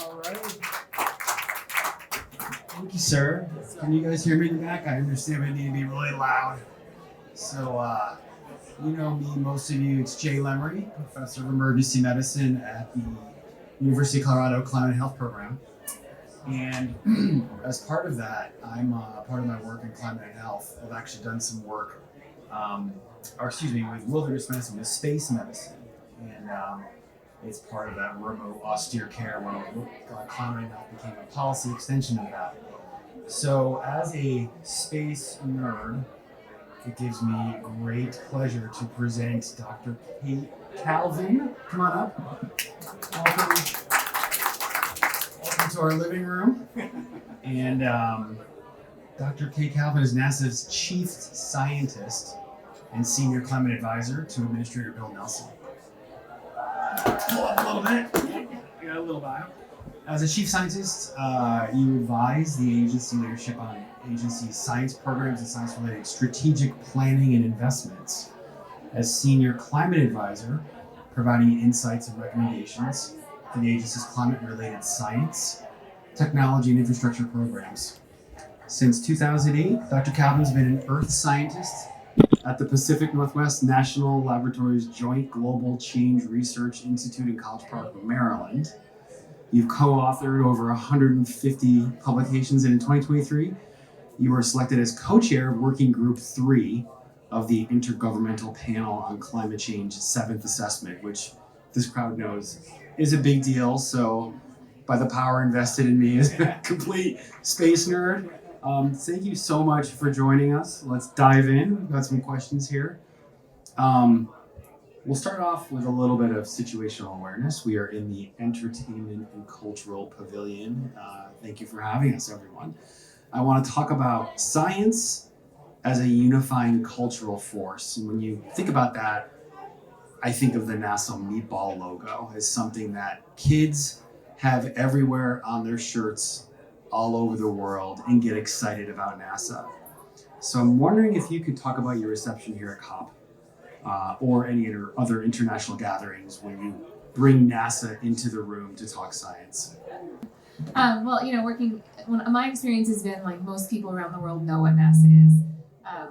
All right. Thank you, sir. Can you guys hear me in the back? I understand we need to be really loud. So, you know me, most of you, it's Jay Lemery, professor of emergency medicine at the University of Colorado Climate and Health Program. And as part of that, I'm part of my work in climate and health. I've actually done some work, with wilderness medicine, with space medicine. And it's part of that remote austere care where climate and health became a policy extension of that. So as a space nerd, it gives me great pleasure to present Dr. Kate Calvin. Come on up. Welcome to our living room. And Dr. Kate Calvin is NASA's chief scientist and senior climate advisor to Administrator Bill Nelson. Pull up a little bit. I got a little bio. As a chief scientist, you advise the agency leadership on agency science programs and science-related strategic planning and investments. As senior climate advisor, providing insights and recommendations for the agency's climate-related science, technology, and infrastructure programs. Since 2008, Dr. Calvin's been an earth scientist at the Pacific Northwest National Laboratory's Joint Global Change Research Institute in College Park, Maryland. You've co-authored over 150 publications, and in 2023, you were selected as co-chair of Working Group 3 of the Intergovernmental Panel on Climate Change 7th Assessment, which this crowd knows is a big deal. So by the power invested in me as a complete space nerd, thank you so much for joining us. Let's dive in. We've got some questions here. We'll start off with a little bit of situational awareness. We are in the Entertainment and Cultural Pavilion. Thank you for having us, everyone. I want to talk about science as a unifying cultural force. And when you think about that, I think of the NASA meatball logo as something that kids have everywhere on their shirts all over the world and get excited about NASA. So I'm wondering if you could talk about your reception here at COP. Or any other international gatherings when you bring NASA into the room to talk science? My experience has been like most people around the world know what NASA is.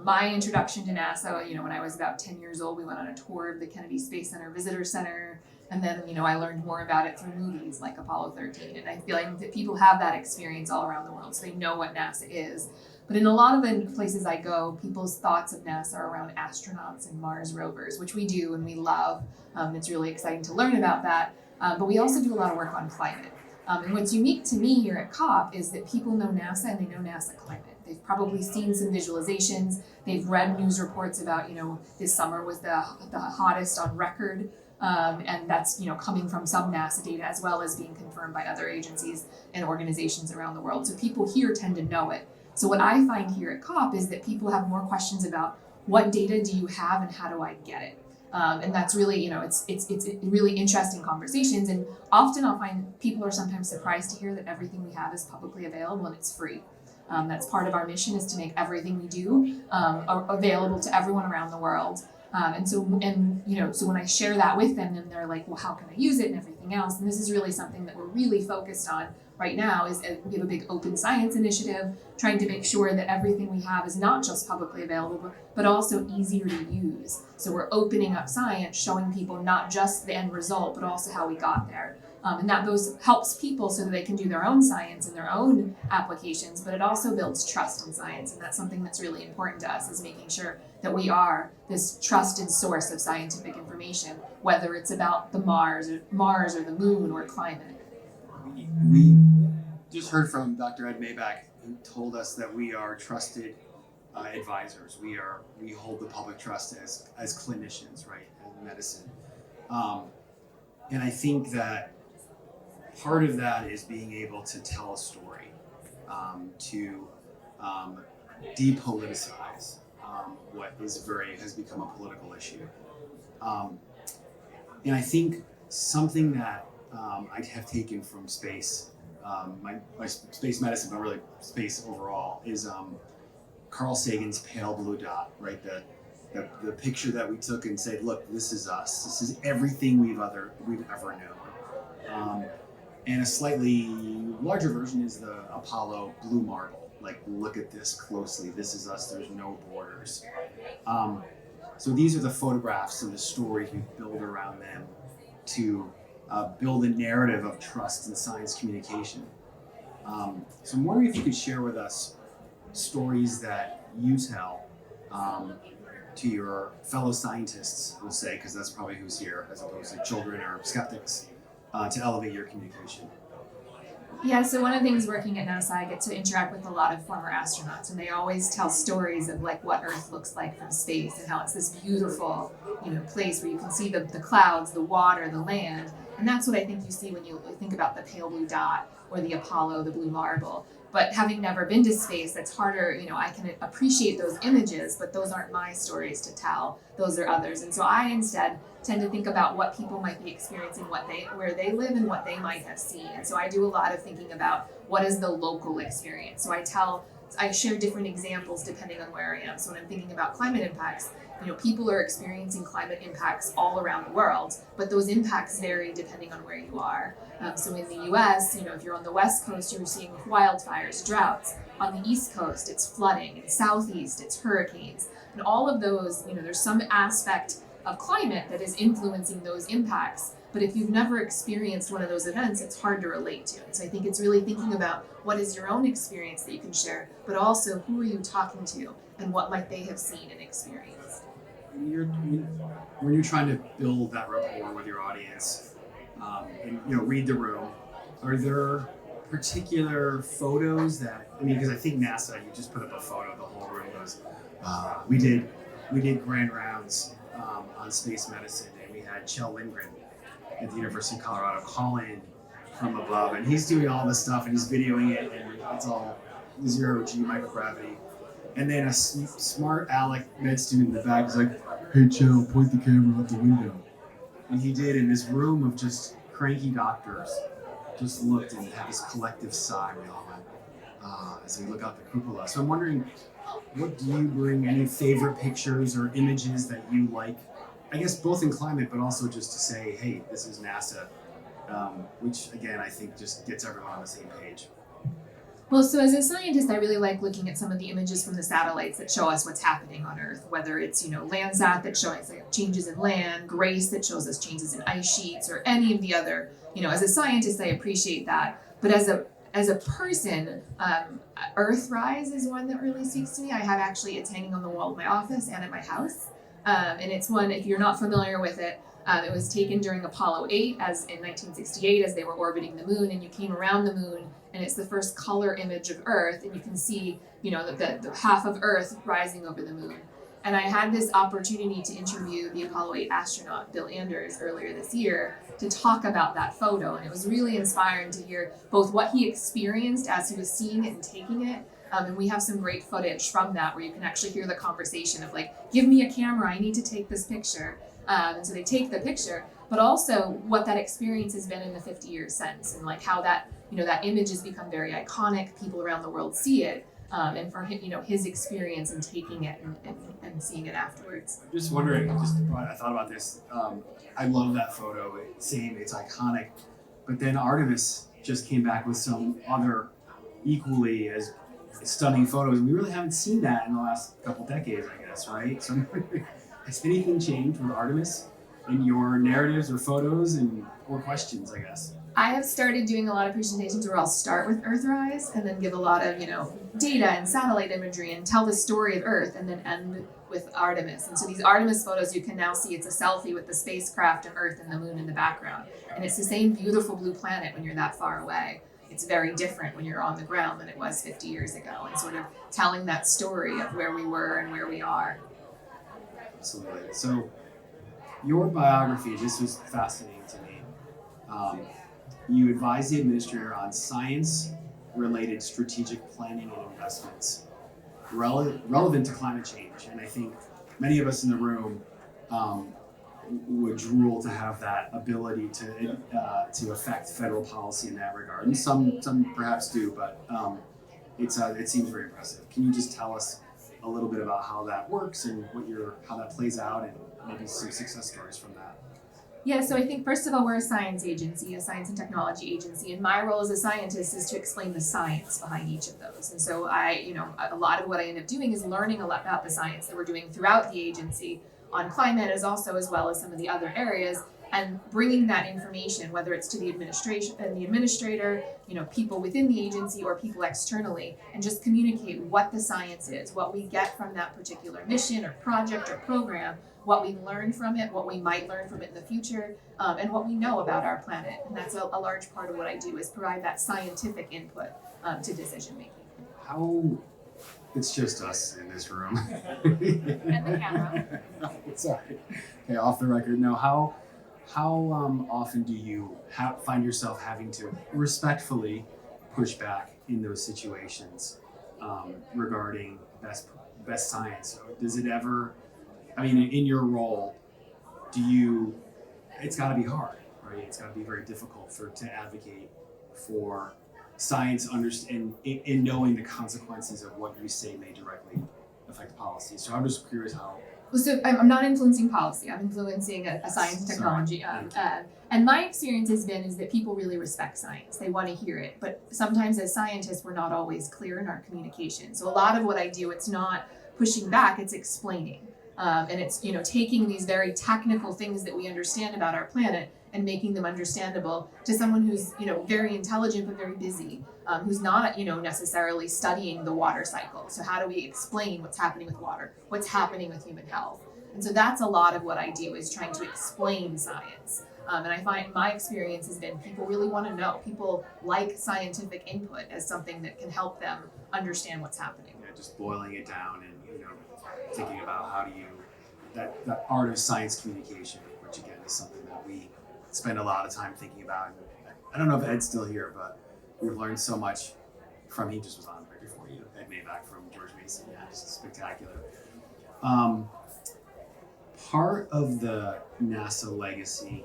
My introduction to NASA, when I was about 10 years old, we went on a tour of the Kennedy Space Center Visitor Center. And then, I learned more about it through movies like Apollo 13. And I feel like that people have that experience all around the world, so they know what NASA is. But in a lot of the places I go, people's thoughts of NASA are around astronauts and Mars rovers, which we do and we love. It's really exciting to learn about that. But we also do a lot of work on climate. And what's unique to me here at COP is that people know NASA and they know NASA climate. They've probably seen some visualizations. They've read news reports about, this summer was the hottest on record. And that's, coming from some NASA data as well as being confirmed by other agencies and organizations around the world. So people here tend to know it. So what I find here at COP is that people have more questions about what data do you have and how do I get it? And that's really, it's really interesting conversations. And often I'll find people are sometimes surprised to hear that everything we have is publicly available and it's free. That's part of our mission is to make everything we do available to everyone around the world. So when I share that with them, then they're like, well, how can I use it and everything else? And this is really something that we're really focused on right now is we have a big open science initiative trying to make sure that everything we have is not just publicly available, but also easier to use. So we're opening up science, showing people not just the end result, but also how we got there. And that helps people so that they can do their own science and their own applications, but it also builds trust in science. And that's something that's really important to us is making sure that we are this trusted source of scientific information, whether it's about the Mars or the moon or climate. We just heard from Dr. Ed Maybach, who told us that we are trusted advisors. We hold the public trust as clinicians, right, in medicine. And I think that part of that is being able to tell a story, to depoliticize what has become a political issue. And I think something that I have taken from space, my space medicine, but really space overall, is Carl Sagan's pale blue dot, right? The picture that we took and said, look, this is us. This is everything we've ever known. And a slightly larger version is the Apollo Blue Marble. Like, look at this closely. This is us. There's no borders. So these are the photographs and the stories we build around them to build a narrative of trust in science communication. So I'm wondering if you could share with us stories that you tell to your fellow scientists, we'll say, because that's probably who's here, as opposed to children or skeptics, to elevate your communication. Yeah, so one of the things working at NASA, I get to interact with a lot of former astronauts, and they always tell stories of like what Earth looks like from space and how it's this beautiful, place where you can see the clouds, the water, the land, and that's what I think you see when you think about the pale blue dot or the Apollo, the blue marble. But having never been to space, that's harder. I can appreciate those images, but those aren't my stories to tell. Those are others, and so I instead tend to think about what people might be experiencing, where they live, and what they might have seen. And so I do a lot of thinking about what is the local experience. So I share different examples depending on where I am. So when I'm thinking about climate impacts, people are experiencing climate impacts all around the world, but those impacts vary depending on where you are. So in the US, if you're on the West Coast, you're seeing wildfires, droughts. On the East Coast, it's flooding. In Southeast, it's hurricanes. And all of those, there's some aspect of climate that is influencing those impacts. But if you've never experienced one of those events, it's hard to relate to. And so I think it's really thinking about what is your own experience that you can share, but also who are you talking to and what might they have seen and experienced. When you're trying to build that rapport with your audience and read the room, are there particular photos because I think NASA, you just put up a photo, the whole room goes, we did grand rounds on space medicine, and we had Kjell Lindgren at the University of Colorado call in from above, and he's doing all this stuff and he's videoing it, and it's all zero G microgravity. And then a smart aleck med student in the back is like, hey Kjell, point the camera out the window. And he did, and this room of just cranky doctors just looked and had this collective sigh we all went as we look out the cupola. So I'm wondering, what do you bring? Any favorite pictures or images that you like? I guess both in climate, but also just to say, hey, this is NASA, which again, I think just gets everyone on the same page. Well, so as a scientist, I really like looking at some of the images from the satellites that show us what's happening on Earth, whether it's, Landsat that shows us changes in land, GRACE that shows us changes in ice sheets, or any of the other, as a scientist, I appreciate that. But as a person, Earthrise is one that really speaks to me. it's hanging on the wall of my office and at my house. And it's one, if you're not familiar with it, it was taken during Apollo 8 as in 1968 as they were orbiting the moon, and you came around the moon, and it's the first color image of Earth, and you can see, the half of Earth rising over the moon. And I had this opportunity to interview the Apollo 8 astronaut, Bill Anders, earlier this year to talk about that photo, and it was really inspiring to hear both what he experienced as he was seeing it and taking it. And we have some great footage from that where you can actually hear the conversation of like, give me a camera, I need to take this picture. And so they take the picture, but also what that experience has been in the 50 years since, and like how that, that image has become very iconic. People around the world see it, and for him, his experience in taking it and seeing it afterwards. Just wondering, I thought about this. I love that photo. It's iconic. But then Artemis just came back with some other equally as stunning photos. We really haven't seen that in the last couple decades, I guess, right? So has anything changed with Artemis in your narratives or photos or questions, I guess? I have started doing a lot of presentations where I'll start with Earthrise and then give a lot of, data and satellite imagery and tell the story of Earth, and then end with Artemis. And so these Artemis photos, you can now see it's a selfie with the spacecraft and Earth and the moon in the background. And it's the same beautiful blue planet when you're that far away. It's very different when you're on the ground than it was 50 years ago, and sort of telling that story of where we were and where we are. Absolutely. So your biography, this was fascinating to me. You advise the administrator on science-related strategic planning and investments relevant to climate change. And I think many of us in the room would drool to have that ability to affect federal policy in that regard. And some perhaps do, but it seems very impressive. Can you just tell us a little bit about how that works and how that plays out, and maybe some success stories from that? Yeah, so I think first of all, we're a science agency, a science and technology agency, and my role as a scientist is to explain the science behind each of those. And so a lot of what I end up doing is learning a lot about the science that we're doing throughout the agency on climate as well as some of the other areas, and bringing that information, whether it's to the administration and the administrator, people within the agency or people externally, and just communicate what the science is, what we get from that particular mission or project or program, what we learn from it, what we might learn from it in the future, and what we know about our planet. And that's a large part of what I do, is provide that scientific input to decision making. How, it's just us in this room. And the camera. Sorry. Okay, off the record. No, how often do you find yourself having to respectfully push back in those situations regarding best science? So does it ever, in your role, it's got to be hard, right? It's got to be very difficult to advocate for science and knowing the consequences of what you say may directly affect policy. So I'm just curious how. So I'm not influencing policy. I'm influencing a science and technology. And my experience is that people really respect science. They want to hear it. But sometimes as scientists, we're not always clear in our communication. So a lot of what I do, it's not pushing back, it's explaining. And it's, taking these very technical things that we understand about our planet and making them understandable to someone who's, very intelligent but very busy, who's not, necessarily studying the water cycle. So how do we explain what's happening with water, what's happening with human health? And so that's a lot of what I do, is trying to explain science. And I find my experience has been people really want to know. People like scientific input as something that can help them understand what's happening. Yeah, just boiling it down and, thinking about how do you, that art of science communication, which again is something that we spend a lot of time thinking about. And I don't know if Ed's still here, but we've learned so much from, he just was on right before you, Ed Maybach from George Mason. Yeah, just spectacular. Part of the NASA legacy,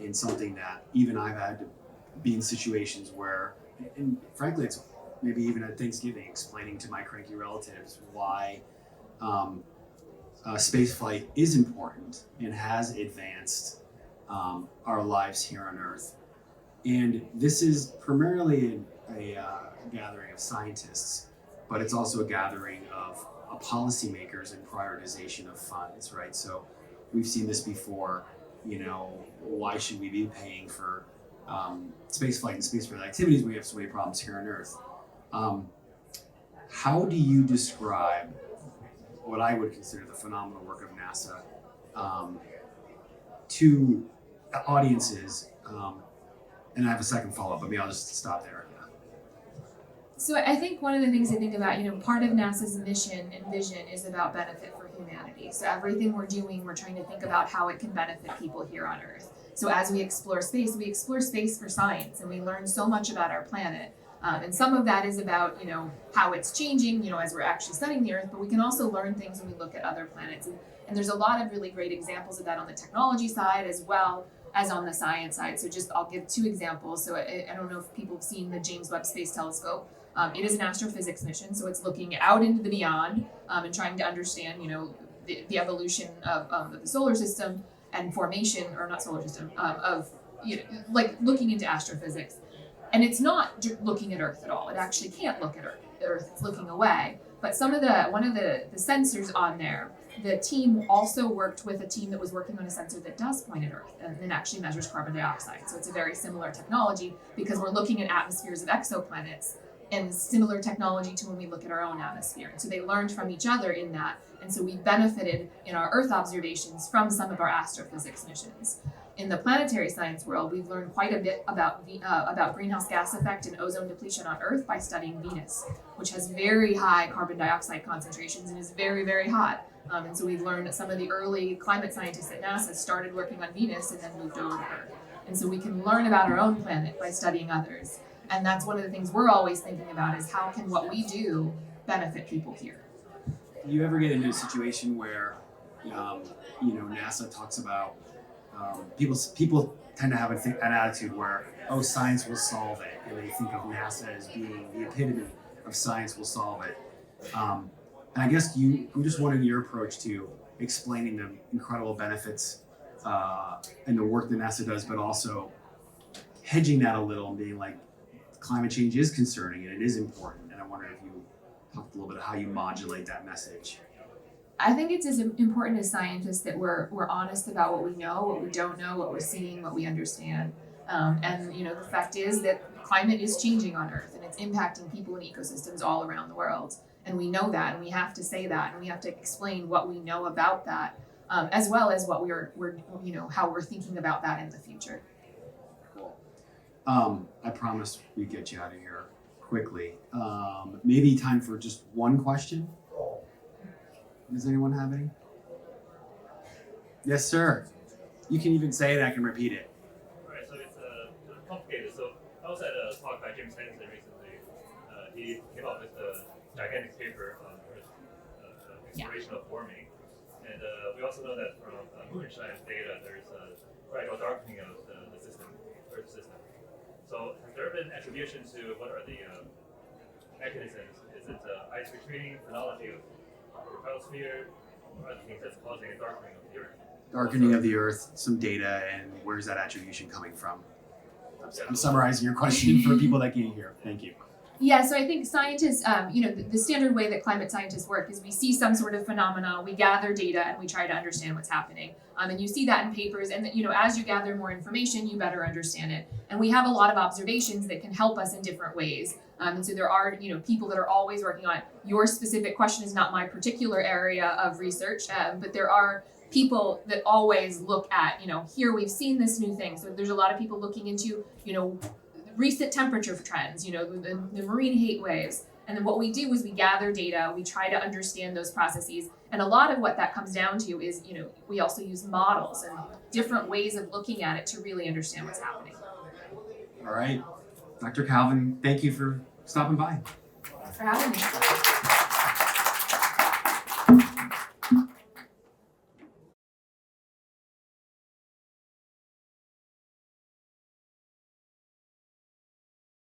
in something that even I've had to be in situations where, and frankly, it's maybe even at Thanksgiving, explaining to my cranky relatives why space flight is important and has advanced our lives here on Earth. And this is primarily a gathering of scientists, but it's also a gathering of policymakers and prioritization of funds, right? So we've seen this before, why should we be paying for space flight and space-related activities when we have so many problems here on Earth? How do you describe what I would consider the phenomenal work of NASA to audiences? And I have a second follow-up, but maybe I'll just stop there. Yeah. So I think one of the things I think about, part of NASA's mission and vision is about benefit for humanity. So everything we're doing, we're trying to think about how it can benefit people here on Earth. So as we explore space for science, and we learn so much about our planet. And some of that is about, how it's changing, as we're actually studying the Earth, but we can also learn things when we look at other planets. And there's a lot of really great examples of that on the technology side as well as on the science side. So I'll give two examples. So I don't know if people have seen the James Webb Space Telescope. It is an astrophysics mission, so it's looking out into the beyond and trying to understand, the evolution of the solar system and formation, or not solar system, looking into astrophysics. And it's not looking at Earth at all. It actually can't look at Earth. It's looking away. But one of the sensors on there, the team also worked with a team that was working on a sensor that does point at Earth and actually measures carbon dioxide. So it's a very similar technology, because we're looking at atmospheres of exoplanets, and similar technology to when we look at our own atmosphere. And so they learned from each other in that. And so we benefited in our Earth observations from some of our astrophysics missions. In the planetary science world, we've learned quite a bit about greenhouse gas effect and ozone depletion on Earth by studying Venus, which has very high carbon dioxide concentrations and is very, very hot. And so we've learned that some of the early climate scientists at NASA started working on Venus and then moved over to Earth. And so we can learn about our own planet by studying others. And that's one of the things we're always thinking about, is how can what we do benefit people here? Do you ever get into a situation where, NASA talks about, people tend to have an attitude where, science will solve it, and they think of NASA as being the epitome of science will solve it. And I guess I'm just wondering your approach to explaining the incredible benefits and the work that NASA does, but also hedging that a little and being like, climate change is concerning and it is important. And I wonder if you talked a little bit of how you modulate that message. I think it's as important as scientists that we're honest about what we know, what we don't know, what we're seeing, what we understand. And you know, the fact is that climate is changing on Earth and it's impacting people and ecosystems all around the world. And we know that, and we have to say that, and we have to explain what we know about that, as well as what we're you know, how we're thinking about that in the future. I promise we get you out of here quickly. Maybe time for just one question. Does anyone have any? Yes, sir. You can even say it. I can repeat it. All right, so it's complicated. So I was at a talk by James Hansen recently. He came up with a gigantic paper on Earth exploration of warming, and we also know that from moonshine data, there's a gradual darkening of the system, Earth system. So has there been attribution to what are the mechanisms? Is it ice retreating, phenology of the biosphere, or other things that's causing a darkening of the Earth? Darkening of the Earth, some data, and where's that attribution coming from? I'm summarizing your question for people that can't hear. Thank you. Yeah, so I think scientists, you know, the standard way that climate scientists work is we see some sort of phenomena, we gather data, and we try to understand what's happening. And you see that in papers, and you know, as you gather more information, you better understand it. And we have a lot of observations that can help us in different ways. And so there are, you know, people that are always working on it. Your specific question is not my particular area of research, but there are people that always look at, you know, here we've seen this new thing. So there's a lot of people looking into, you know, recent temperature trends, you know, the marine heat waves. And then what we do is we gather data, we try to understand those processes. And a lot of what that comes down to is, you know, we also use models and different ways of looking at it to really understand what's happening. All right. Dr. Calvin, thank you for stopping by. Thanks for having me.